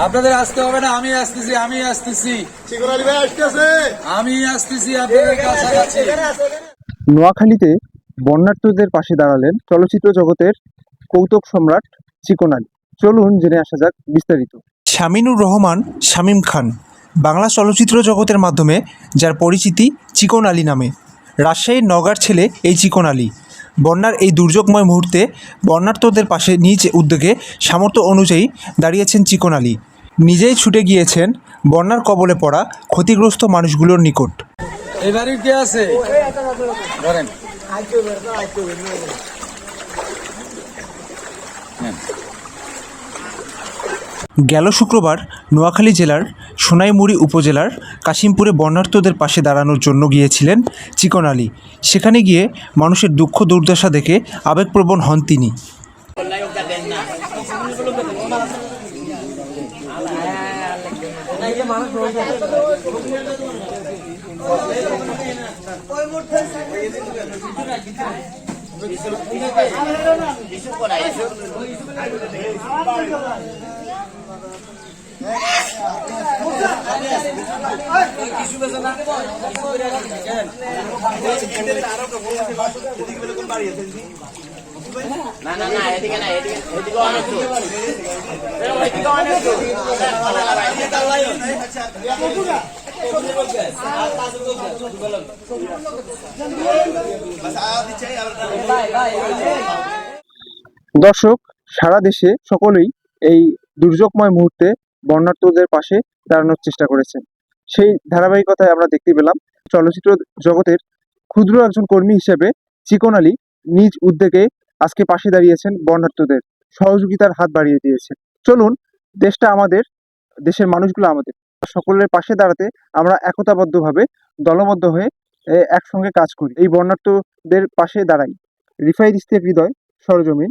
আপনাদের আসতে হবে না, আমি আসতেছি। চিকন আলী ভাই আসতেছে। আমি আসতেছি আপনাদের কাছাকাছি। নোয়াখালীতে বন্যার্তদের পাশে দাঁড়ালেন চলচ্চিত্র জগতের কৌতুক সম্রাট চিকন আলী। চলুন জেনে আসা যাক বিস্তারিত। শামিনুর রহমান শামীম খান বাংলা চলচ্চিত্র জগতের মাধ্যমে যার পরিচিতি চিকন আলী নামে। রাজশাহীর নওগাঁর ছেলে এই চিকন আলী বন্যার এই দুর্যোগময় মুহূর্তে বন্যার্তদের পাশে নিজ উদ্যোগে সামর্থ্য অনুযায়ী দাঁড়িয়েছেন চিকন আলী। নিজেই ছুটে গিয়েছেন বন্যার কবলে পড়া ক্ষতিগ্রস্ত মানুষগুলোর নিকট। এই বাড়ির কে আছে ধরেন। গেল শুক্রবার নোয়াখালী জেলার সোনাইমুড়ি উপজেলার কাশিমপুরে বন্যার্তদের পাশে দাঁড়ানোর জন্য গিয়েছিলেন চিকন আলী। সেখানে গিয়ে মানুষের দুঃখ দুর্দশা দেখে আবেগপ্রবণ হন তিনি। দর্শক, সারা দেশে সকলেই এই দুর্যোগময় মুহূর্তে বন্যার্তদের পাশে দাঁড়ানোর চেষ্টা করেছেন। সেই ধারাবাহিকতায় আমরা দেখতে পেলাম চলচ্চিত্র জগতের ক্ষুদ্র একজন কর্মী হিসেবে চিকন আলী নিজ উদ্যোগে আজকে পাশে দাঁড়িয়েছেন, বন্যার্তদের সহযোগিতার হাত বাড়িয়ে দিয়েছেন। চলুন, দেশটা আমাদের, দেশের মানুষগুলো আমাদের, সকলের পাশে দাঁড়াতে আমরা একতাবদ্ধভাবে দলবদ্ধ হয়ে একসঙ্গে কাজ করি, এই বন্যার্তদের পাশে দাঁড়াই। রিফাইদ ইশতিয়াক হৃদয়, সরজমিন।